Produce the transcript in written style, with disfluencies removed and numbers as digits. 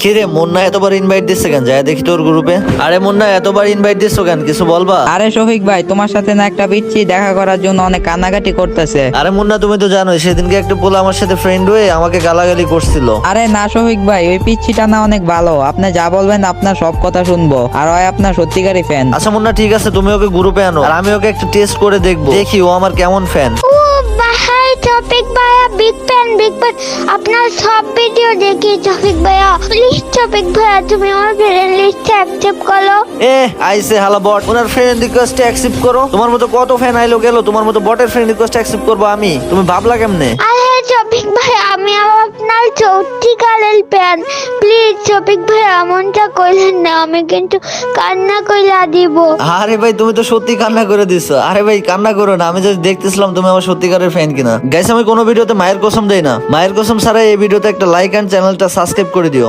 কিরে মুন্না এতবার ইনভাইট দিচ্ছে কেন? যায় দেখি তোর গ্রুপে। আরে মুন্না এতবার ইনভাইট দিচ্ছ কেন, কিছু বলবা? আরে শফিক ভাই, তোমার সাথে না একটা পিচ্ছি দেখা করার জন্য অনেক কান্নাকাটি করতেছে। আরে মুন্না তুমি তো জানোই সেদিনকে একটা পোলা আমার সাথে ফ্রেন্ড হয়ে আমাকে গালাগালি করছিল। আরে না শফিক ভাই, ওই পিচ্ছিটা না অনেক ভালো, আপনি যা বলবেন আপনার সব কথা শুনবো, আর ওই আপনার সত্যিকারই ফ্যান। আচ্ছা মুন্না ঠিক আছে, তুমি ওকে গ্রুপে আনো আর আমি ওকে একটু টেস্ট করে দেখবো, দেখি ও আমার কেমন ফ্যান। ও ভাই টপিক ভাইয়া বিগ ফ্যান আপনার সব ভিডিও দেখি টপিক ভাইয়া। প্লিজ টপিক ভাইয়া তুমি আমার ফ্রেন্ড লিস্টে অ্যাকসেপ্ট করো। আইসে হালা বট, ওনার ফ্রেন্ড রিকোয়েস্ট অ্যাকসেপ্ট করো। তোমার মতো কত ফ্যান আইলো গেল, তোমার মতো বটের ফ্রেন্ড রিকোয়েস্ট অ্যাকসেপ্ট করবো আমি? তুমি ভাবলা কেমনে? আরে টপিক ভাই আমি আপনার সত্যিকারের ফ্যান, প্লিজ টপিক ভাই এমনটা কইলেন না, আমি কিন্তু কান্না কইলা দিব। আরে ভাই তুমি তো সত্যি কান্না করে দিছো। আরে ভাই কান্না করো না, আমি যদি দেখতেছিলাম তুমি আমার সত্যিকারের ফ্যান কিনা। গাইস আমি কোনো ভিডিওতে মায়ের কসম দেই না, মায়ের কসম ছাড়া এই ভিডিওতে একটা লাইক এন্ড চ্যানেলটা সাবস্ক্রাইব করে দিও।